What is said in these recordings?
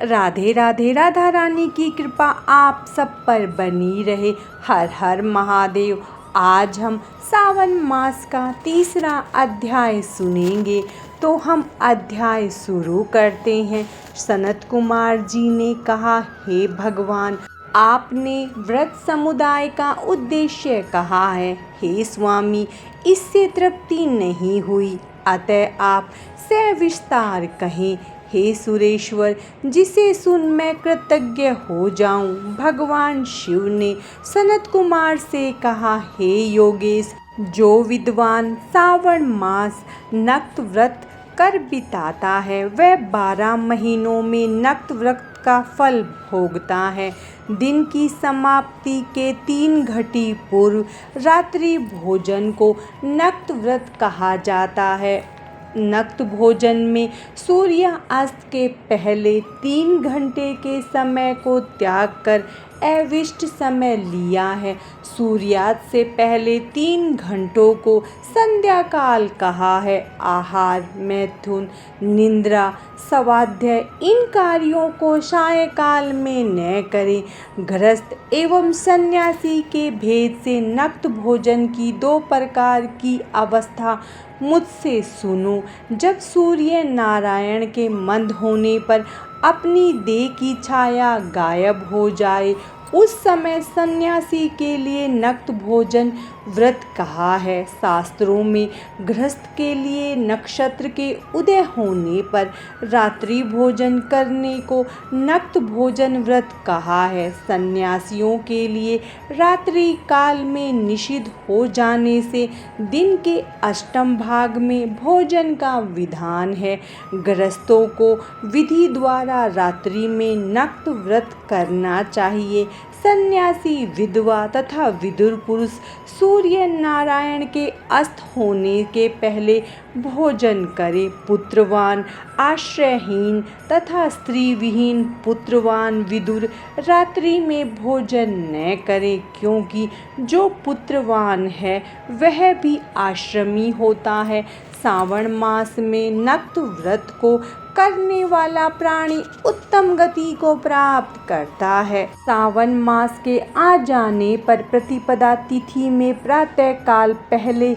राधे राधे। राधा रानी की कृपा आप सब पर बनी रहे। हर हर महादेव। आज हम सावन मास का तीसरा अध्याय सुनेंगे। तो हम अध्याय शुरू करते हैं। सनत कुमार जी ने कहा, हे भगवान, आपने व्रत समुदाय का उद्देश्य कहा है। हे स्वामी, इससे तृप्ति नहीं हुई, अतः आप सविस्तार कहें। हे सुरेश्वर, जिसे सुन मैं कृतज्ञ हो जाऊं। भगवान शिव ने सनत कुमार से कहा, हे योगेश, जो विद्वान सावन मास नक्त व्रत कर बिताता है, वह 12 महीनों में नक्त व्रत का फल भोगता है। दिन की समाप्ति के 3 घटी पूर्व रात्रि भोजन को नक्त व्रत कहा जाता है। नक्त भोजन में सूर्य अस्त के पहले 3 घंटे के समय को त्याग कर अविष्ट समय लिया है। सूर्यास्त से पहले 3 घंटों को संध्या काल कहा है। आहार, मैथुन, निद्रा, स्वाध्याय इन कार्यों को सायंकाल में न करें। गृहस्थ एवं सन्यासी के भेद से नक्त भोजन की 2 प्रकार की अवस्था मुझसे सुनो। जब सूर्य नारायण के मंद होने पर अपनी देह की छाया गायब हो जाए, उस समय सन्यासी के लिए नक्त भोजन व्रत कहा है। शास्त्रों में गृहस्थ के लिए नक्षत्र के उदय होने पर रात्रि भोजन करने को नक्त भोजन व्रत कहा है। सन्यासियों के लिए रात्रि काल में निषिद्ध हो जाने से दिन के अष्टम भाग में भोजन का विधान है। गृहस्थों को विधि द्वारा रात्रि में नक्त व्रत करना चाहिए। सन्यासी, विधवा तथा विदुर पुरुष सूर्य नारायण के अस्त होने के पहले भोजन करें। पुत्रवान, आश्रयहीन तथा स्त्री विहीन पुत्रवान विदुर रात्रि में भोजन न करें, क्योंकि जो पुत्रवान है वह भी आश्रमी होता है। सावन मास में नक्त व्रत को करने वाला प्राणी उत्तम गति को प्राप्त करता है। सावन मास के आ जाने पर प्रतिपदा तिथि में प्रातः काल पहले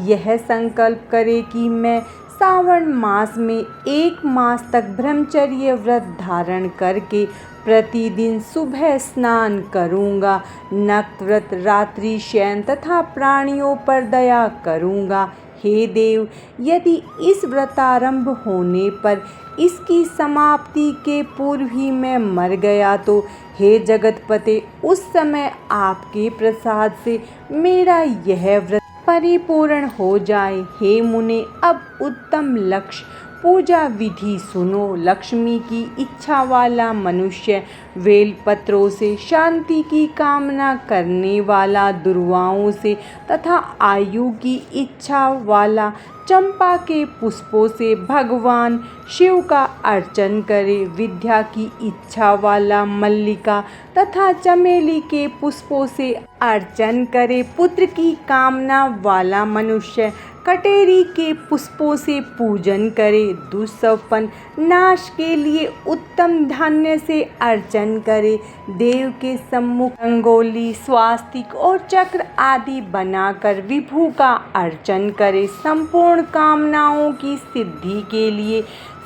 यह संकल्प करे कि मैं सावन मास में 1 मास तक ब्रह्मचर्य व्रत धारण करके प्रतिदिन सुबह स्नान करूँगा। नक्त व्रत, रात्रि शयन तथा प्राणियों पर दया करूँगा। हे देव, यदि इस व्रतारंभ होने पर इसकी समाप्ति के पूर्व ही मैं मर गया तो हे जगतपते, उस समय आपके प्रसाद से मेरा यह व्रत परिपूर्ण हो जाए। हे मुने, अब उत्तम लक्ष्य पूजा विधि सुनो। लक्ष्मी की इच्छा वाला मनुष्य बेल पत्रों से, शांति की कामना करने वाला दुर्वाओं से तथा आयु की इच्छा वाला चंपा के पुष्पों से भगवान शिव का अर्चन करे। विद्या की इच्छा वाला मल्लिका तथा चमेली के पुष्पों से अर्चन करे। पुत्र की कामना वाला मनुष्य कटेरी के पुष्पों से पूजन करे। दुष्सपन नाश के लिए उत्तम धान्य से अर्चन करे। देव के सम्मुख रंगोली, स्वास्तिक और चक्र आदि बनाकर विभु का अर्चन करे। संपूर्ण कामनाओं की सिद्धि के लिए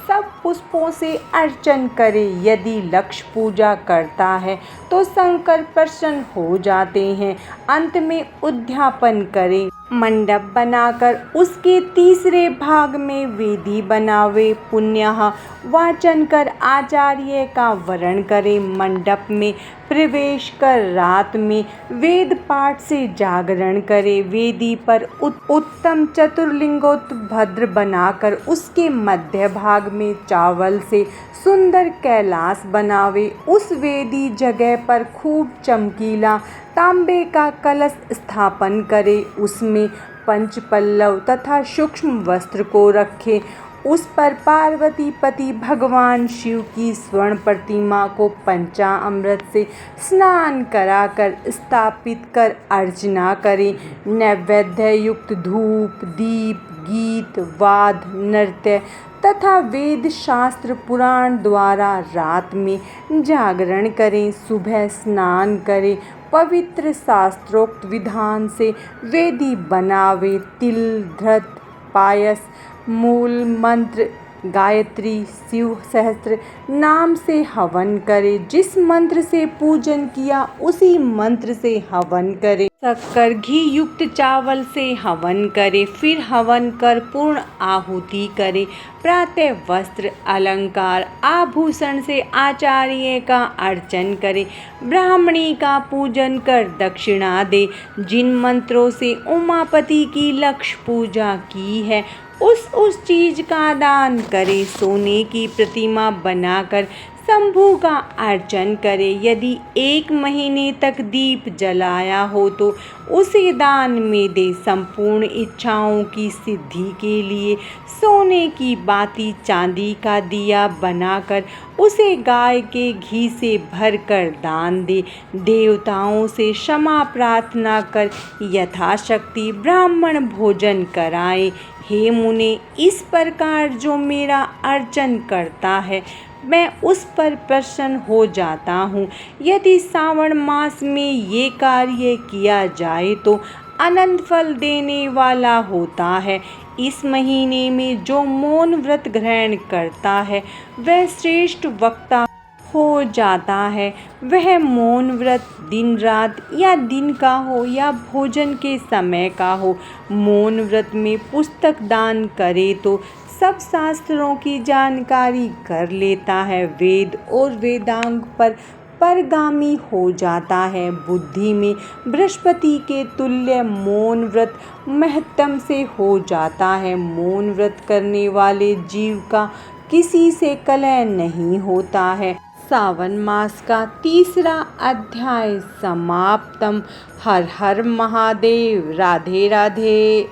सब पुष्पों से अर्चन करे। यदि लक्ष्य पूजा करता है तो शंकर प्रसन्न हो जाते हैं। अंत में उद्यापन करें। मंडप बनाकर उसके तीसरे भाग में वेदी बनावे। पुण्यः वाचन कर आचार्य का वरण करे। मंडप में प्रवेश कर रात में वेद पाठ से जागरण करे। वेदी पर उत्तम चतुर्लिंगोत्भद्र बनाकर उसके मध्य भाग में चावल से सुंदर कैलाश बनावे। उस वेदी जगह पर खूब चमकीला तांबे का कलश स्थापन करे। उसमें पंचपल्लव तथा सूक्ष्म वस्त्र को रखे। उस पर पार्वती पति भगवान शिव की स्वर्ण प्रतिमा को पंचामृत से स्नान कराकर स्थापित कर अर्चना करें। नैवेद्य युक्त धूप, दीप, गीत, वाद्य, नृत्य तथा वेद शास्त्र पुराण द्वारा रात में जागरण करें, सुबह स्नान करें, पवित्र शास्त्रोक्त विधान से वेदी बनावे, तिल धृत पायस मूल मंत्र गायत्री शिव सहस्त्र नाम से हवन करे। जिस मंत्र से पूजन किया उसी मंत्र से हवन करे। शक्कर घी युक्त चावल से हवन करे, फिर हवन कर पूर्ण आहुति करे। प्रातः वस्त्र अलंकार आभूषण से आचार्य का अर्चन करे। ब्राह्मणी का पूजन कर दक्षिणा दे। जिन मंत्रों से उमापति की लक्ष्य पूजा की है उस चीज का दान करे। सोने की प्रतिमा बनाकर शंभू का अर्चन करे। यदि 1 महीने तक दीप जलाया हो तो उसे दान में दे। संपूर्ण इच्छाओं की सिद्धि के लिए सोने की बाती, चांदी का दिया बनाकर उसे गाय के घी से भरकर दान दे। देवताओं से क्षमा प्रार्थना कर यथाशक्ति ब्राह्मण भोजन कराए। हे मुने, इस प्रकार जो मेरा अर्चन करता है मैं उस पर प्रसन्न हो जाता हूँ। यदि श्रावण मास में ये कार्य किया जाए तो अनंत फल देने वाला होता है। इस महीने में जो मौन व्रत ग्रहण करता है वह श्रेष्ठ वक्ता हो जाता है। वह मौन व्रत दिन रात या दिन का हो या भोजन के समय का हो, मौन व्रत में पुस्तक दान करे तो सब शास्त्रों की जानकारी कर लेता है। वेद और वेदांग पर परगामी हो जाता है। बुद्धि में बृहस्पति के तुल्य मौन व्रत महत्तम से हो जाता है। मौन व्रत करने वाले जीव का किसी से कलह नहीं होता है। सावन मास का 3रा अध्याय समाप्तम। हर हर महादेव। राधे राधे।